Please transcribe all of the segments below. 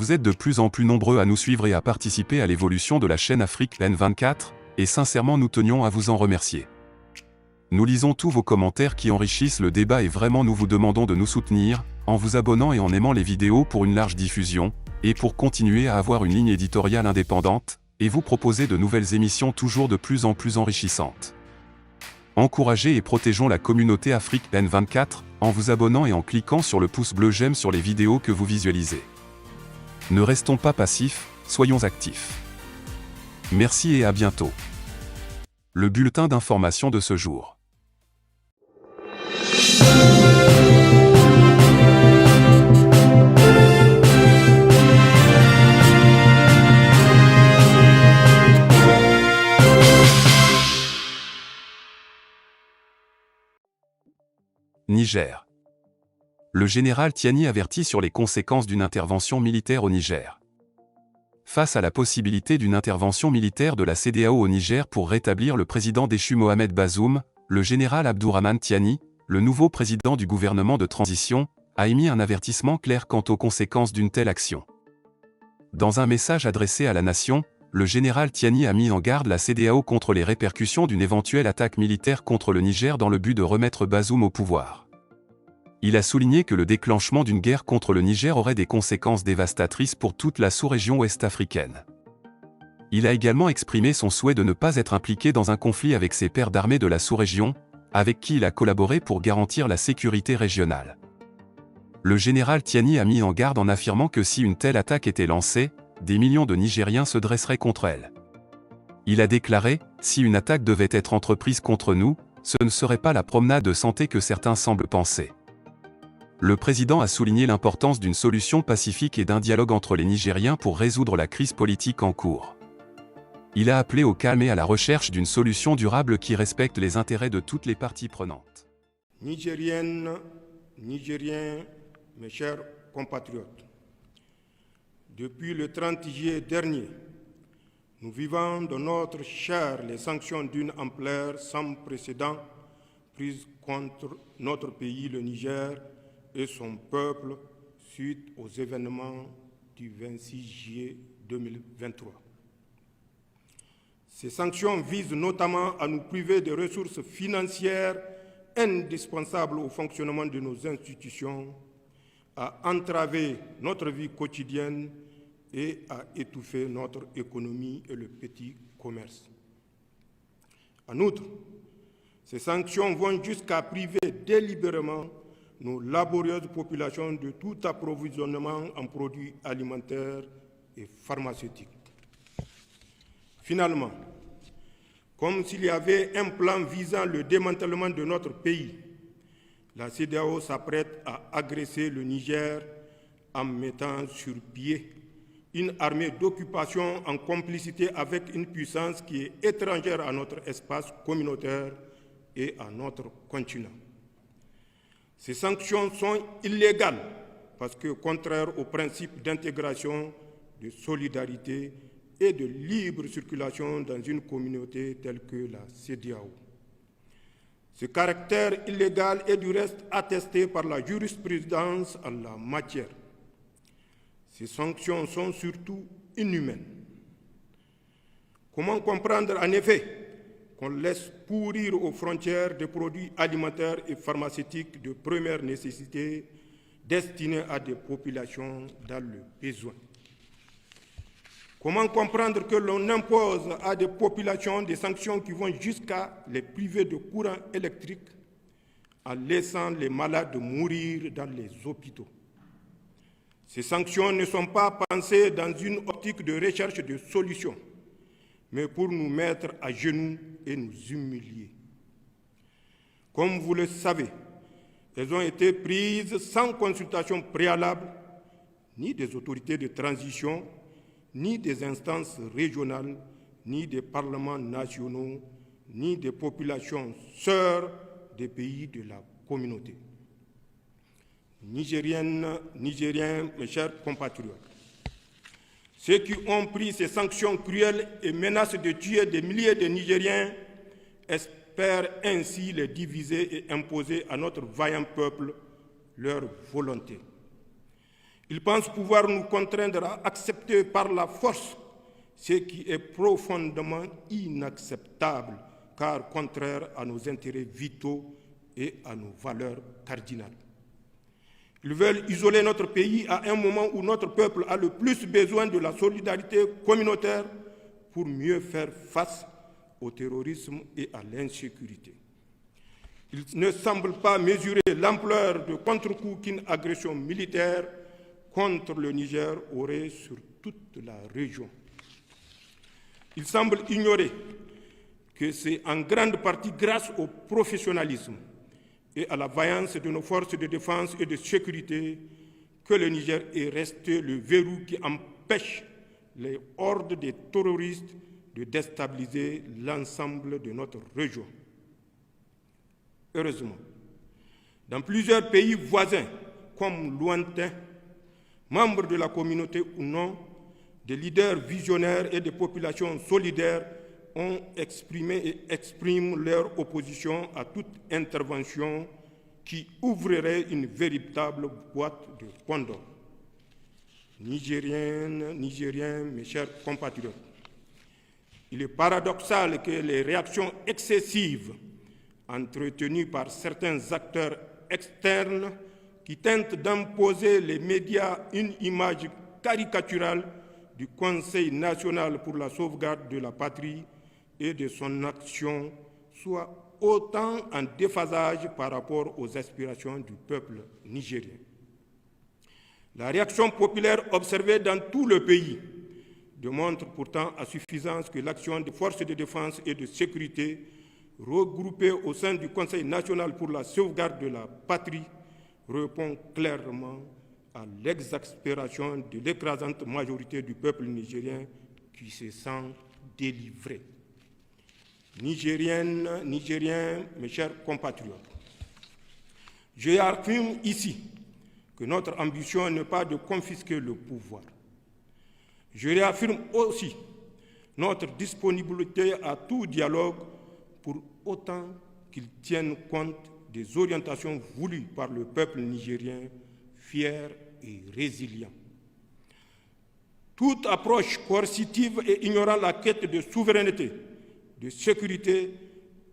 Vous êtes de plus en plus nombreux à nous suivre et à participer à l'évolution de la chaîne Afrique N24, et sincèrement nous tenions à vous en remercier. Nous lisons tous vos commentaires qui enrichissent le débat et vraiment nous vous demandons de nous soutenir, en vous abonnant et en aimant les vidéos pour une large diffusion, et pour continuer à avoir une ligne éditoriale indépendante, et vous proposer de nouvelles émissions toujours de plus en plus enrichissantes. Encouragez et protégeons la communauté Afrique N24, en vous abonnant et en cliquant sur le pouce bleu j'aime sur les vidéos que vous visualisez. Ne restons pas passifs, soyons actifs. Merci et à bientôt. Le bulletin d'information de ce jour. Niger. Le général Tiani avertit sur les conséquences d'une intervention militaire au Niger. Face à la possibilité d'une intervention militaire de la CEDEAO au Niger pour rétablir le président déchu Mohamed Bazoum, le général Abdourahmane Tiani, le nouveau président du gouvernement de transition, a émis un avertissement clair quant aux conséquences d'une telle action. Dans un message adressé à la nation, le général Tiani a mis en garde la CEDEAO contre les répercussions d'une éventuelle attaque militaire contre le Niger dans le but de remettre Bazoum au pouvoir. Il a souligné que le déclenchement d'une guerre contre le Niger aurait des conséquences dévastatrices pour toute la sous-région ouest-africaine. Il a également exprimé son souhait de ne pas être impliqué dans un conflit avec ses pairs d'armée de la sous-région, avec qui il a collaboré pour garantir la sécurité régionale. Le général Tiani a mis en garde en affirmant que si une telle attaque était lancée, des millions de Nigériens se dresseraient contre elle. Il a déclaré « Si une attaque devait être entreprise contre nous, ce ne serait pas la promenade de santé que certains semblent penser. » Le président a souligné l'importance d'une solution pacifique et d'un dialogue entre les Nigériens pour résoudre la crise politique en cours. Il a appelé au calme et à la recherche d'une solution durable qui respecte les intérêts de toutes les parties prenantes. Nigériennes, Nigériens, mes chers compatriotes, depuis le 30 juillet dernier, nous vivons dans notre chair les sanctions d'une ampleur sans précédent prises contre notre pays, le Niger, et son peuple suite aux événements du 26 juillet 2023. Ces sanctions visent notamment à nous priver des ressources financières indispensables au fonctionnement de nos institutions, à entraver notre vie quotidienne et à étouffer notre économie et le petit commerce. En outre, ces sanctions vont jusqu'à priver délibérément nos laborieuses populations de tout approvisionnement en produits alimentaires et pharmaceutiques. Finalement, comme s'il y avait un plan visant le démantèlement de notre pays, la CEDEAO s'apprête à agresser le Niger en mettant sur pied une armée d'occupation en complicité avec une puissance qui est étrangère à notre espace communautaire et à notre continent. Ces sanctions sont illégales parce que contraires au principe d'intégration, de solidarité et de libre circulation dans une communauté telle que la CEDEAO. Ce caractère illégal est du reste attesté par la jurisprudence en la matière. Ces sanctions sont surtout inhumaines. Comment comprendre en effet qu'on laisse pourrir aux frontières des produits alimentaires et pharmaceutiques de première nécessité destinés à des populations dans le besoin? Comment comprendre que l'on impose à des populations des sanctions qui vont jusqu'à les priver de courant électrique en laissant les malades mourir dans les hôpitaux? Ces sanctions ne sont pas pensées dans une optique de recherche de solutions, mais pour nous mettre à genoux et nous humilier. Comme vous le savez, elles ont été prises sans consultation préalable, ni des autorités de transition, ni des instances régionales, ni des parlements nationaux, ni des populations sœurs des pays de la communauté. Nigériennes, Nigériens, mes chers compatriotes, ceux qui ont pris ces sanctions cruelles et menacent de tuer des milliers de Nigériens espèrent ainsi les diviser et imposer à notre vaillant peuple leur volonté. Ils pensent pouvoir nous contraindre à accepter par la force ce qui est profondément inacceptable, car contraire à nos intérêts vitaux et à nos valeurs cardinales. Ils veulent isoler notre pays à un moment où notre peuple a le plus besoin de la solidarité communautaire pour mieux faire face au terrorisme et à l'insécurité. Ils ne semblent pas mesurer l'ampleur de contre-coup qu'une agression militaire contre le Niger aurait sur toute la région. Ils semblent ignorer que c'est en grande partie grâce au professionnalisme et à la vaillance de nos forces de défense et de sécurité que le Niger est resté le verrou qui empêche les hordes de terroristes de déstabiliser l'ensemble de notre région. Heureusement, dans plusieurs pays voisins, comme lointains, membres de la communauté ou non, des leaders visionnaires et des populations solidaires ont exprimé et expriment leur opposition à toute intervention qui ouvrirait une véritable boîte de Pandore. Nigériennes, Nigériens, mes chers compatriotes, il est paradoxal que les réactions excessives entretenues par certains acteurs externes qui tentent d'imposer les médias une image caricaturale du Conseil national pour la sauvegarde de la patrie et de son action soient autant en déphasage par rapport aux aspirations du peuple nigérien. La réaction populaire observée dans tout le pays démontre pourtant à suffisance que l'action des forces de défense et de sécurité regroupées au sein du Conseil national pour la sauvegarde de la patrie répond clairement à l'exaspération de l'écrasante majorité du peuple nigérien qui se sent délivré. Nigériennes, Nigériens, mes chers compatriotes, je affirme ici que notre ambition n'est pas de confisquer le pouvoir. Je réaffirme aussi notre disponibilité à tout dialogue pour autant qu'il tienne compte des orientations voulues par le peuple nigérien, fier et résilient. Toute approche coercitive et ignorant la quête de souveraineté, de sécurité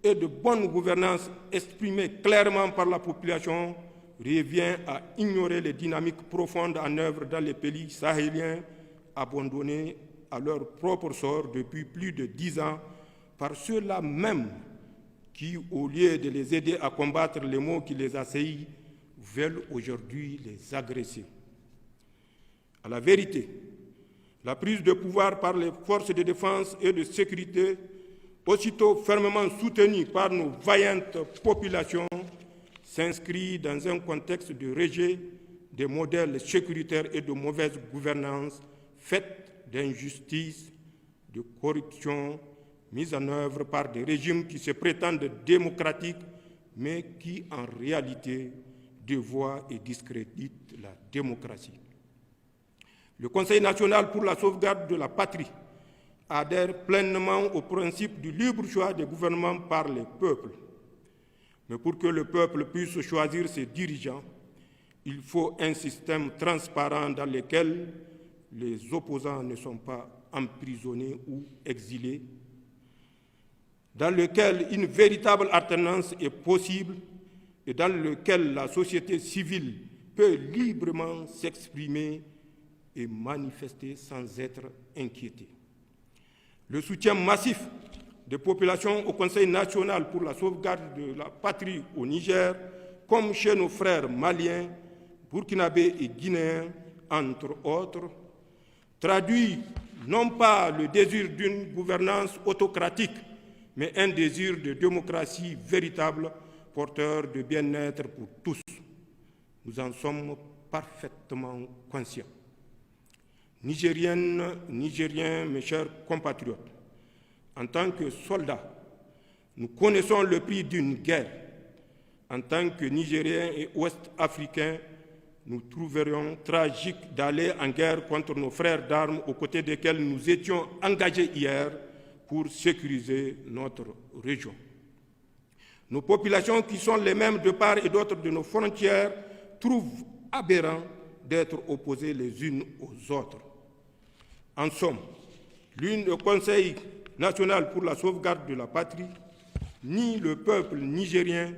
et de bonne gouvernance exprimée clairement par la population revient à ignorer les dynamiques profondes en œuvre dans les pays sahéliens abandonnés à leur propre sort depuis plus de 10 ans par ceux-là même qui, au lieu de les aider à combattre les maux qui les assaillent, veulent aujourd'hui les agresser. À la vérité, la prise de pouvoir par les forces de défense et de sécurité, aussitôt fermement soutenue par nos vaillantes populations, s'inscrit dans un contexte de rejet des modèles sécuritaires et de mauvaise gouvernance faite d'injustice, de corruption, mise en œuvre par des régimes qui se prétendent démocratiques, mais qui en réalité dévoient et discréditent la démocratie. Le Conseil national pour la sauvegarde de la patrie adhère pleinement au principe du libre choix des gouvernements par les peuples. Mais pour que le peuple puisse choisir ses dirigeants, il faut un système transparent dans lequel les opposants ne sont pas emprisonnés ou exilés, dans lequel une véritable alternance est possible et dans lequel la société civile peut librement s'exprimer et manifester sans être inquiétée. Le soutien massif des populations au Conseil national pour la sauvegarde de la patrie au Niger, comme chez nos frères maliens, burkinabés et guinéens, entre autres, traduit non pas le désir d'une gouvernance autocratique, mais un désir de démocratie véritable, porteur de bien-être pour tous. Nous en sommes parfaitement conscients. Nigériennes, Nigériens, mes chers compatriotes, en tant que soldats, nous connaissons le prix d'une guerre. En tant que Nigériens et Ouest-Africains, nous trouverions tragique d'aller en guerre contre nos frères d'armes aux côtés desquels nous étions engagés hier pour sécuriser notre région. Nos populations, qui sont les mêmes de part et d'autre de nos frontières, trouvent aberrant d'être opposées les unes aux autres. En somme, ni le Conseil national pour la sauvegarde de la patrie, ni le peuple nigérien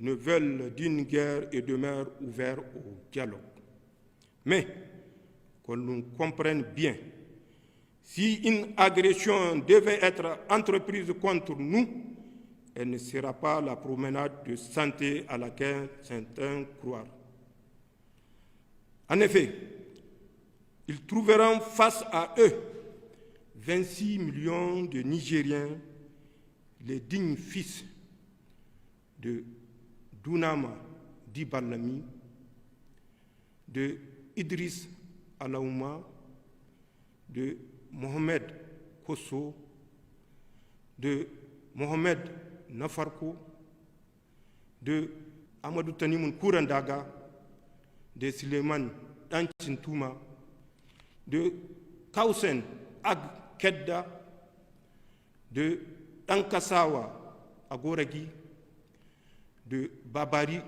ne veulent d'une guerre et demeurent ouverts au dialogue. Mais, qu'on nous comprenne bien, si une agression devait être entreprise contre nous, elle ne sera pas la promenade de santé à laquelle certains croient. En effet, ils trouveront face à eux 26 millions de Nigériens, les dignes fils de Dunama Dibalami, de Idriss Alaouma, de Mohamed Kosso, de Mohamed Nafarko, de Amadou Tanimoun Kourandaga, de Suleiman Danchintouma, de Kausen Ag Kedda, de Ankasawa Agoragi, de Babari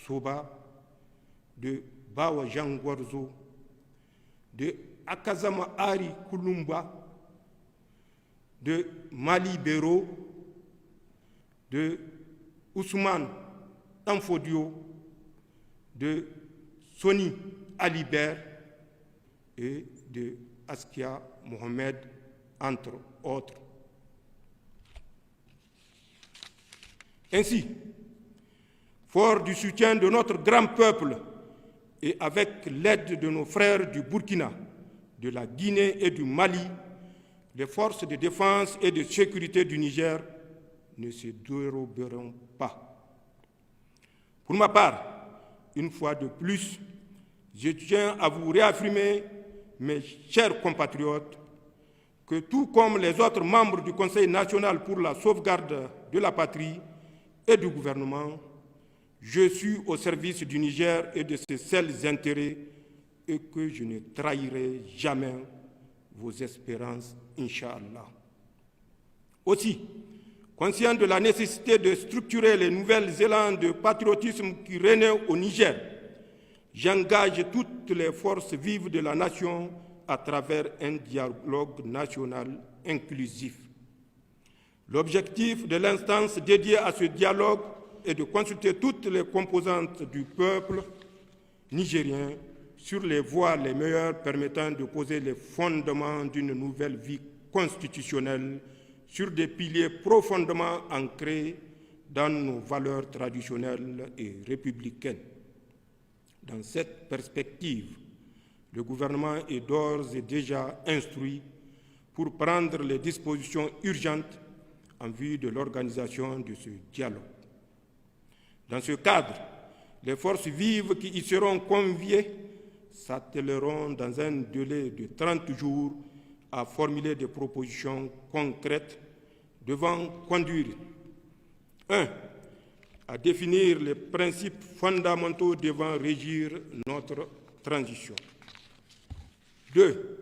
Soba, de Bawa Jangwarzo, de Akazama Ari Kulumba, de Mali Bero, de Ousmane Tanfodio, de Soni Alibert et de Askia Mohamed, entre autres. Ainsi, fort du soutien de notre grand peuple et avec l'aide de nos frères du Burkina, de la Guinée et du Mali, les forces de défense et de sécurité du Niger ne se déroberont pas. Pour ma part, une fois de plus, je tiens à vous réaffirmer, mes chers compatriotes, que tout comme les autres membres du Conseil national pour la sauvegarde de la patrie et du gouvernement, je suis au service du Niger et de ses seuls intérêts et que je ne trahirai jamais vos espérances, Inch'Allah. Aussi, conscient de la nécessité de structurer les nouvelles élans de patriotisme qui renaissent au Niger, j'engage toutes les forces vives de la nation à travers un dialogue national inclusif. L'objectif de l'instance dédiée à ce dialogue est de consulter toutes les composantes du peuple nigérien sur les voies les meilleures permettant de poser les fondements d'une nouvelle vie constitutionnelle sur des piliers profondément ancrés dans nos valeurs traditionnelles et républicaines. Dans cette perspective, le gouvernement est d'ores et déjà instruit pour prendre les dispositions urgentes en vue de l'organisation de ce dialogue. Dans ce cadre, les forces vives qui y seront conviées s'attelleront dans un délai de 30 jours à formuler des propositions concrètes devant conduire 1. À définir les principes fondamentaux devant régir notre transition. 2.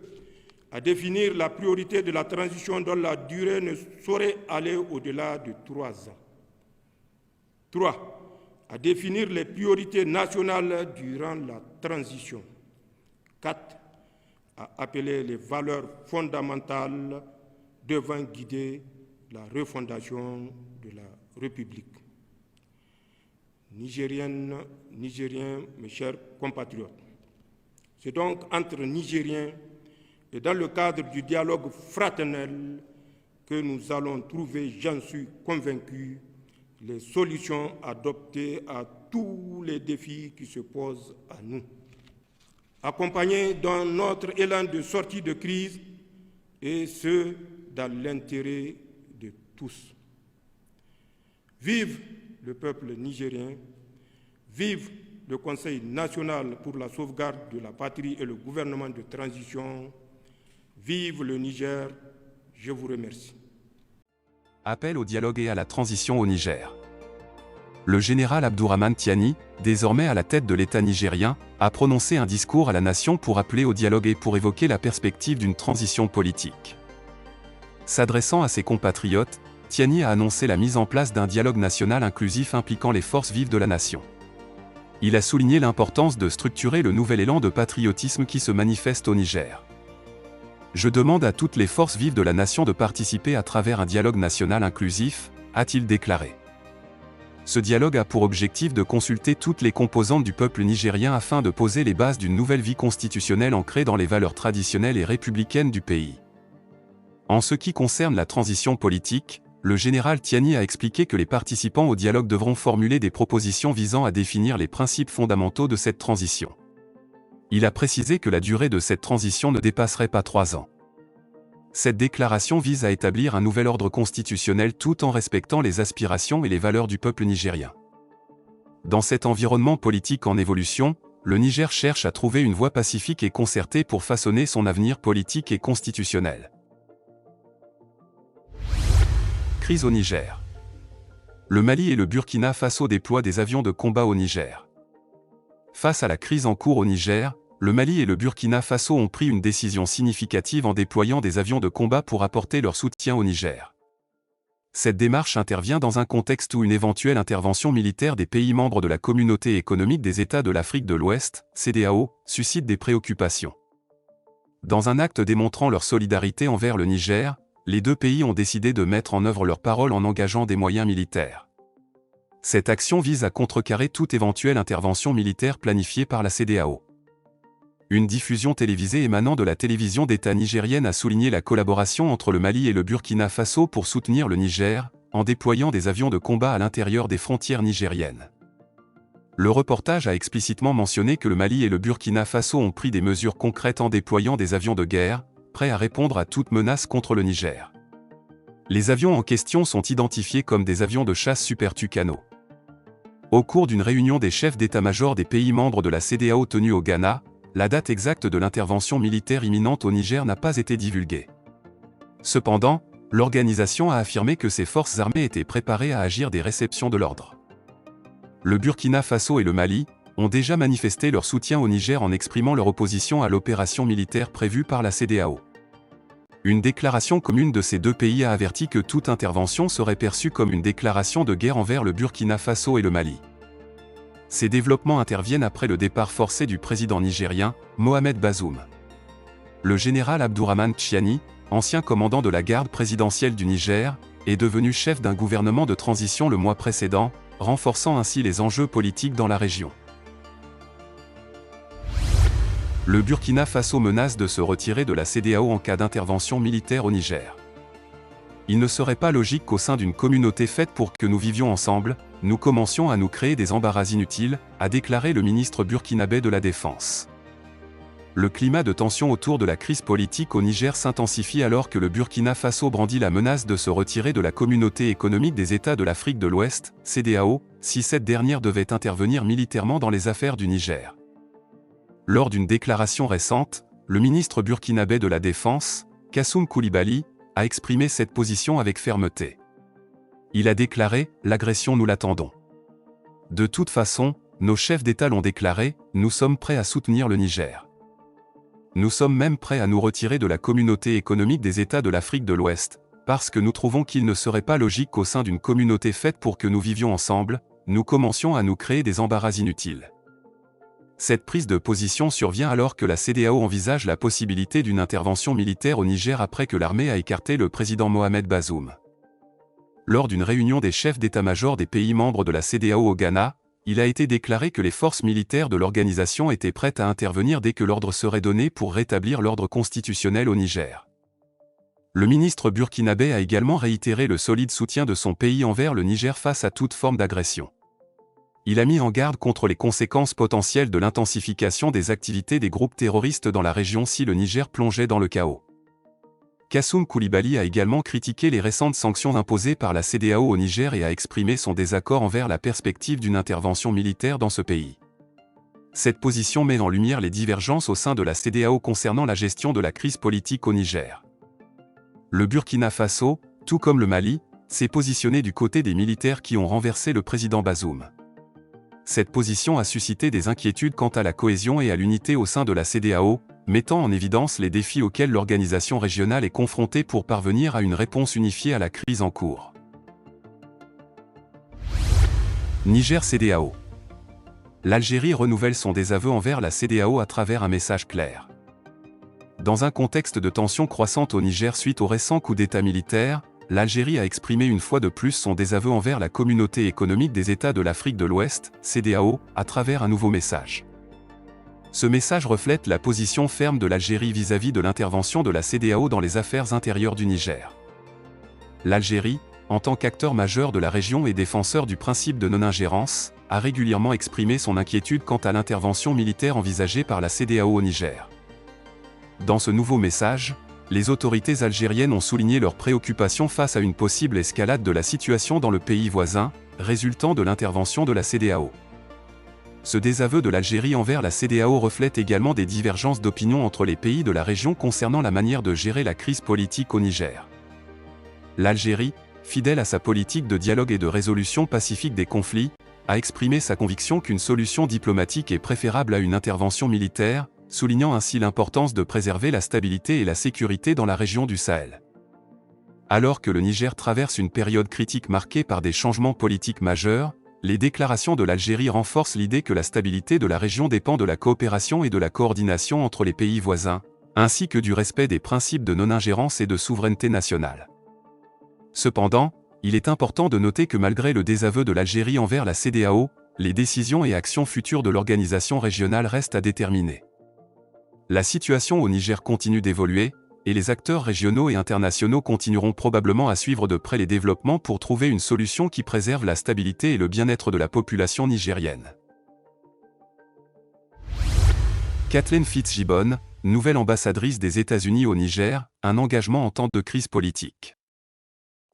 À définir la priorité de la transition dont la durée ne saurait aller au-delà de 3 ans. 3. À définir les priorités nationales durant la transition. 4. À appeler les valeurs fondamentales devant guider la refondation de la République. Nigériennes, Nigériens, mes chers compatriotes, c'est donc entre Nigériens et dans le cadre du dialogue fraternel que nous allons trouver, j'en suis convaincu, les solutions adoptées à tous les défis qui se posent à nous. Accompagnés dans notre élan de sortie de crise, et ce, dans l'intérêt de tous. Vive le peuple nigérien, vive le Conseil national pour la sauvegarde de la patrie et le gouvernement de transition, vive le Niger, je vous remercie. Appel au dialogue et à la transition au Niger. Le général Abdourahmane Tiani, désormais à la tête de l'État nigérien, a prononcé un discours à la nation pour appeler au dialogue et pour évoquer la perspective d'une transition politique. S'adressant à ses compatriotes, Tiani a annoncé la mise en place d'un dialogue national inclusif impliquant les forces vives de la nation. Il a souligné l'importance de structurer le nouvel élan de patriotisme qui se manifeste au Niger. Je demande à toutes les forces vives de la nation de participer à travers un dialogue national inclusif, a-t-il déclaré. Ce dialogue a pour objectif de consulter toutes les composantes du peuple nigérien afin de poser les bases d'une nouvelle vie constitutionnelle ancrée dans les valeurs traditionnelles et républicaines du pays. En ce qui concerne la transition politique, le général Tiani a expliqué que les participants au dialogue devront formuler des propositions visant à définir les principes fondamentaux de cette transition. Il a précisé que la durée de cette transition ne dépasserait pas 3 ans. Cette déclaration vise à établir un nouvel ordre constitutionnel tout en respectant les aspirations et les valeurs du peuple nigérien. Dans cet environnement politique en évolution, le Niger cherche à trouver une voie pacifique et concertée pour façonner son avenir politique et constitutionnel. Crise au Niger. Le Mali et le Burkina Faso déploient des avions de combat au Niger. Face à la crise en cours au Niger, le Mali et le Burkina Faso ont pris une décision significative en déployant des avions de combat pour apporter leur soutien au Niger. Cette démarche intervient dans un contexte où une éventuelle intervention militaire des pays membres de la Communauté économique des États de l'Afrique de l'Ouest, CEDEAO, suscite des préoccupations. Dans un acte démontrant leur solidarité envers le Niger, les deux pays ont décidé de mettre en œuvre leur parole en engageant des moyens militaires. Cette action vise à contrecarrer toute éventuelle intervention militaire planifiée par la CEDEAO. Une diffusion télévisée émanant de la télévision d'État nigérienne a souligné la collaboration entre le Mali et le Burkina Faso pour soutenir le Niger, en déployant des avions de combat à l'intérieur des frontières nigériennes. Le reportage a explicitement mentionné que le Mali et le Burkina Faso ont pris des mesures concrètes en déployant des avions de guerre, prêts à répondre à toute menace contre le Niger. Les avions en question sont identifiés comme des avions de chasse Super Tucano. Au cours d'une réunion des chefs d'état-major des pays membres de la CEDEAO tenue au Ghana, la date exacte de l'intervention militaire imminente au Niger n'a pas été divulguée. Cependant, l'organisation a affirmé que ses forces armées étaient préparées à agir des réceptions de l'ordre. Le Burkina Faso et le Mali ont déjà manifesté leur soutien au Niger en exprimant leur opposition à l'opération militaire prévue par la CEDEAO. Une déclaration commune de ces deux pays a averti que toute intervention serait perçue comme une déclaration de guerre envers le Burkina Faso et le Mali. Ces développements interviennent après le départ forcé du président nigérien, Mohamed Bazoum. Le général Abdourahmane Tchiani, ancien commandant de la garde présidentielle du Niger, est devenu chef d'un gouvernement de transition le mois précédent, renforçant ainsi les enjeux politiques dans la région. Le Burkina Faso menace de se retirer de la CEDEAO en cas d'intervention militaire au Niger. Il ne serait pas logique qu'au sein d'une communauté faite pour que nous vivions ensemble, nous commencions à nous créer des embarras inutiles, a déclaré le ministre burkinabé de la Défense. Le climat de tension autour de la crise politique au Niger s'intensifie alors que le Burkina Faso brandit la menace de se retirer de la Communauté économique des États de l'Afrique de l'Ouest, CEDEAO, si cette dernière devait intervenir militairement dans les affaires du Niger. Lors d'une déclaration récente, le ministre burkinabé de la Défense, Kassoum Koulibaly, a exprimé cette position avec fermeté. Il a déclaré « L'agression nous l'attendons ». De toute façon, nos chefs d'État l'ont déclaré, nous sommes prêts à soutenir le Niger. Nous sommes même prêts à nous retirer de la Communauté économique des États de l'Afrique de l'Ouest, parce que nous trouvons qu'il ne serait pas logique qu'au sein d'une communauté faite pour que nous vivions ensemble, nous commencions à nous créer des embarras inutiles. Cette prise de position survient alors que la CEDEAO envisage la possibilité d'une intervention militaire au Niger après que l'armée a écarté le président Mohamed Bazoum. Lors d'une réunion des chefs d'état-major des pays membres de la CEDEAO au Ghana, il a été déclaré que les forces militaires de l'organisation étaient prêtes à intervenir dès que l'ordre serait donné pour rétablir l'ordre constitutionnel au Niger. Le ministre burkinabé a également réitéré le solide soutien de son pays envers le Niger face à toute forme d'agression. Il a mis en garde contre les conséquences potentielles de l'intensification des activités des groupes terroristes dans la région si le Niger plongeait dans le chaos. Kassoum Koulibaly a également critiqué les récentes sanctions imposées par la CEDEAO au Niger et a exprimé son désaccord envers la perspective d'une intervention militaire dans ce pays. Cette position met en lumière les divergences au sein de la CEDEAO concernant la gestion de la crise politique au Niger. Le Burkina Faso, tout comme le Mali, s'est positionné du côté des militaires qui ont renversé le président Bazoum. Cette position a suscité des inquiétudes quant à la cohésion et à l'unité au sein de la CEDEAO, mettant en évidence les défis auxquels l'organisation régionale est confrontée pour parvenir à une réponse unifiée à la crise en cours. Niger CEDEAO. l'Algérie renouvelle son désaveu envers la CEDEAO à travers un message clair. Dans un contexte de tensions croissantes au Niger suite au récent coup d'État militaire, l'Algérie a exprimé une fois de plus son désaveu envers la Communauté économique des États de l'Afrique de l'Ouest, CEDEAO, à travers un nouveau message. Ce message reflète la position ferme de l'Algérie vis-à-vis de l'intervention de la CEDEAO dans les affaires intérieures du Niger. L'Algérie, en tant qu'acteur majeur de la région et défenseur du principe de non-ingérence, a régulièrement exprimé son inquiétude quant à l'intervention militaire envisagée par la CEDEAO au Niger. Dans ce nouveau message, les autorités algériennes ont souligné leur préoccupation face à une possible escalade de la situation dans le pays voisin, résultant de l'intervention de la CEDEAO. Ce désaveu de l'Algérie envers la CEDEAO reflète également des divergences d'opinion entre les pays de la région concernant la manière de gérer la crise politique au Niger. L'Algérie, fidèle à sa politique de dialogue et de résolution pacifique des conflits, a exprimé sa conviction qu'une solution diplomatique est préférable à une intervention militaire, soulignant ainsi l'importance de préserver la stabilité et la sécurité dans la région du Sahel. Alors que le Niger traverse une période critique marquée par des changements politiques majeurs, les déclarations de l'Algérie renforcent l'idée que la stabilité de la région dépend de la coopération et de la coordination entre les pays voisins, ainsi que du respect des principes de non-ingérence et de souveraineté nationale. Cependant, il est important de noter que malgré le désaveu de l'Algérie envers la CEDEAO, les décisions et actions futures de l'organisation régionale restent à déterminer. La situation au Niger continue d'évoluer, et les acteurs régionaux et internationaux continueront probablement à suivre de près les développements pour trouver une solution qui préserve la stabilité et le bien-être de la population nigérienne. Kathleen Fitzgibbon, nouvelle ambassadrice des États-Unis au Niger, un engagement en temps de crise politique.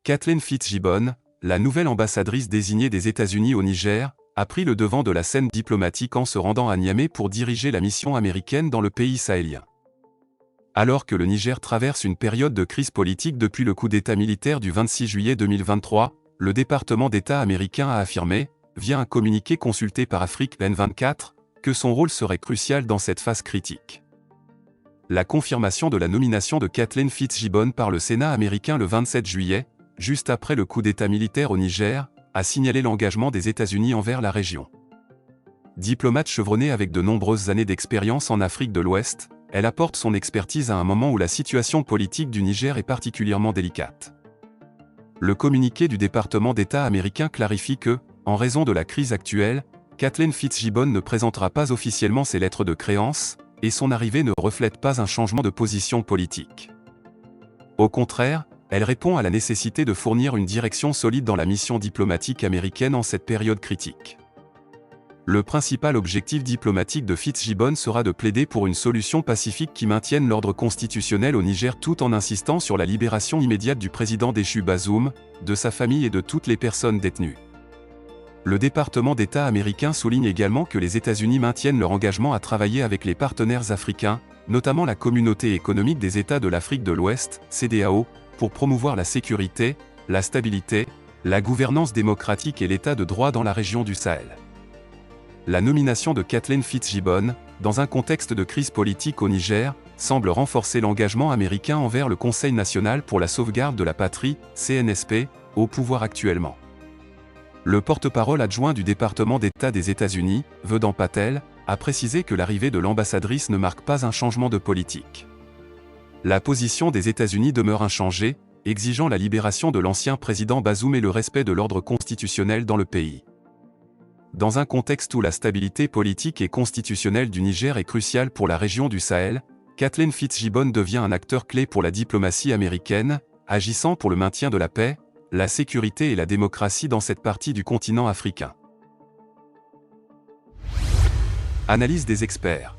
Kathleen Fitzgibbon, la nouvelle ambassadrice désignée des États-Unis au Niger, a pris le devant de la scène diplomatique en se rendant à Niamey pour diriger la mission américaine dans le pays sahélien. Alors que le Niger traverse une période de crise politique depuis le coup d'État militaire du 26 juillet 2023, le département d'État américain a affirmé, via un communiqué consulté par Afrique N24, que son rôle serait crucial dans cette phase critique. La confirmation de la nomination de Kathleen Fitzgibbon par le Sénat américain le 27 juillet, juste après le coup d'État militaire au Niger, a signalé l'engagement des États-Unis envers la région. Diplomate chevronnée avec de nombreuses années d'expérience en Afrique de l'Ouest, elle apporte son expertise à un moment où la situation politique du Niger est particulièrement délicate. Le communiqué du département d'État américain clarifie que, en raison de la crise actuelle, Kathleen Fitzgibbon ne présentera pas officiellement ses lettres de créance, et son arrivée ne reflète pas un changement de position politique. Au contraire, elle répond à la nécessité de fournir une direction solide dans la mission diplomatique américaine en cette période critique. Le principal objectif diplomatique de Fitzgibbon sera de plaider pour une solution pacifique qui maintienne l'ordre constitutionnel au Niger tout en insistant sur la libération immédiate du président déchu Bazoum, de sa famille et de toutes les personnes détenues. Le département d'État américain souligne également que les États-Unis maintiennent leur engagement à travailler avec les partenaires africains, notamment la Communauté économique des États de l'Afrique de l'Ouest, CEDEAO, pour promouvoir la sécurité, la stabilité, la gouvernance démocratique et l'état de droit dans la région du Sahel. La nomination de Kathleen Fitzgibbon, dans un contexte de crise politique au Niger, semble renforcer l'engagement américain envers le Conseil national pour la sauvegarde de la patrie, CNSP, au pouvoir actuellement. Le porte-parole adjoint du département d'État des États-Unis, Vedant Patel, a précisé que l'arrivée de l'ambassadrice ne marque pas un changement de politique. La position des États-Unis demeure inchangée, exigeant la libération de l'ancien président Bazoum et le respect de l'ordre constitutionnel dans le pays. Dans un contexte où la stabilité politique et constitutionnelle du Niger est cruciale pour la région du Sahel, Kathleen Fitzgibbon devient un acteur clé pour la diplomatie américaine, agissant pour le maintien de la paix, la sécurité et la démocratie dans cette partie du continent africain. Analyse des experts.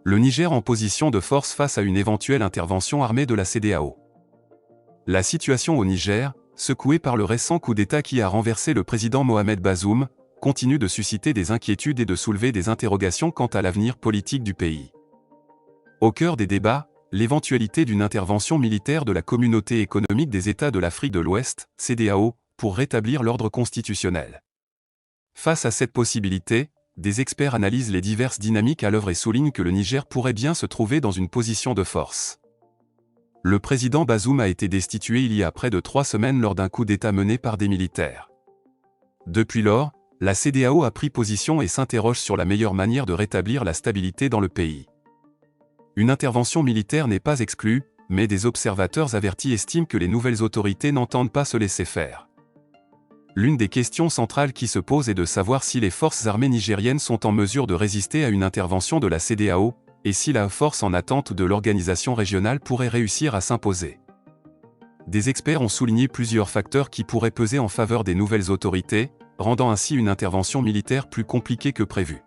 Le Niger en position de force face à une éventuelle intervention armée de la CEDEAO. La situation au Niger, secouée par le récent coup d'État qui a renversé le président Mohamed Bazoum, continue de susciter des inquiétudes et de soulever des interrogations quant à l'avenir politique du pays. Au cœur des débats, l'éventualité d'une intervention militaire de la Communauté économique des États de l'Afrique de l'Ouest, CEDEAO, pour rétablir l'ordre constitutionnel. Face à cette possibilité, des experts analysent les diverses dynamiques à l'œuvre et soulignent que le Niger pourrait bien se trouver dans une position de force. Le président Bazoum a été destitué il y a près de 3 semaines lors d'un coup d'État mené par des militaires. Depuis lors, la CEDEAO a pris position et s'interroge sur la meilleure manière de rétablir la stabilité dans le pays. Une intervention militaire n'est pas exclue, mais des observateurs avertis estiment que les nouvelles autorités n'entendent pas se laisser faire. L'une des questions centrales qui se pose est de savoir si les forces armées nigériennes sont en mesure de résister à une intervention de la CEDEAO, et si la force en attente de l'organisation régionale pourrait réussir à s'imposer. Des experts ont souligné plusieurs facteurs qui pourraient peser en faveur des nouvelles autorités, rendant ainsi une intervention militaire plus compliquée que prévu.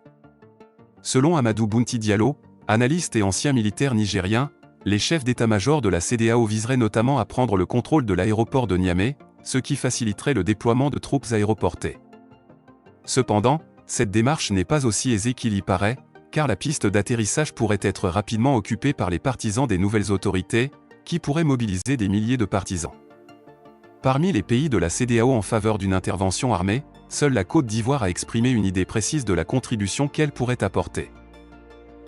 Selon Amadou Bounti Diallo, analyste et ancien militaire nigérien, les chefs d'état-major de la CEDEAO viseraient notamment à prendre le contrôle de l'aéroport de Niamey, ce qui faciliterait le déploiement de troupes aéroportées. Cependant, cette démarche n'est pas aussi aisée qu'il y paraît, car la piste d'atterrissage pourrait être rapidement occupée par les partisans des nouvelles autorités, qui pourraient mobiliser des milliers de partisans. Parmi les pays de la CEDEAO en faveur d'une intervention armée, seule la Côte d'Ivoire a exprimé une idée précise de la contribution qu'elle pourrait apporter.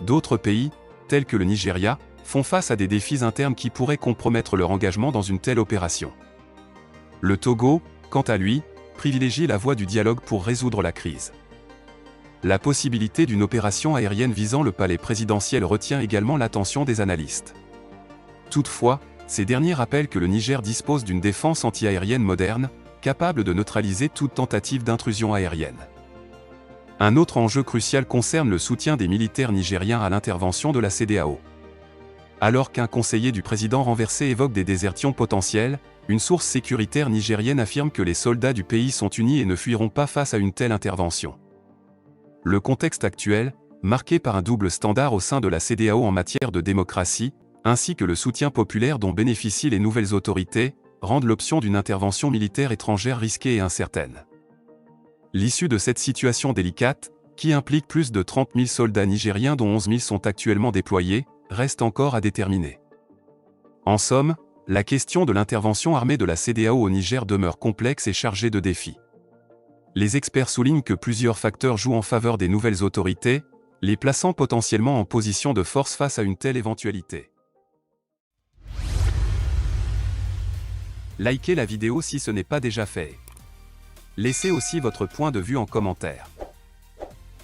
D'autres pays, tels que le Nigeria, font face à des défis internes qui pourraient compromettre leur engagement dans une telle opération. Le Togo, quant à lui, privilégie la voie du dialogue pour résoudre la crise. La possibilité d'une opération aérienne visant le palais présidentiel retient également l'attention des analystes. Toutefois, ces derniers rappellent que le Niger dispose d'une défense anti-aérienne moderne, capable de neutraliser toute tentative d'intrusion aérienne. Un autre enjeu crucial concerne le soutien des militaires nigériens à l'intervention de la CEDEAO. Alors qu'un conseiller du président renversé évoque des désertions potentielles, une source sécuritaire nigérienne affirme que les soldats du pays sont unis et ne fuiront pas face à une telle intervention. Le contexte actuel, marqué par un double standard au sein de la CEDEAO en matière de démocratie, ainsi que le soutien populaire dont bénéficient les nouvelles autorités, rendent l'option d'une intervention militaire étrangère risquée et incertaine. L'issue de cette situation délicate, qui implique plus de 30 000 soldats nigériens dont 11 000 sont actuellement déployés, reste encore à déterminer. En somme, la question de l'intervention armée de la CEDEAO au Niger demeure complexe et chargée de défis. Les experts soulignent que plusieurs facteurs jouent en faveur des nouvelles autorités, les plaçant potentiellement en position de force face à une telle éventualité. Likez la vidéo si ce n'est pas déjà fait. Laissez aussi votre point de vue en commentaire.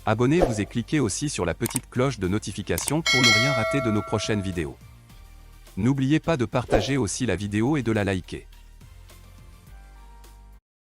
Abonnez-vous et cliquez aussi sur la petite cloche de notification pour ne rien rater de nos prochaines vidéos. N'oubliez pas de partager aussi la vidéo et de la liker.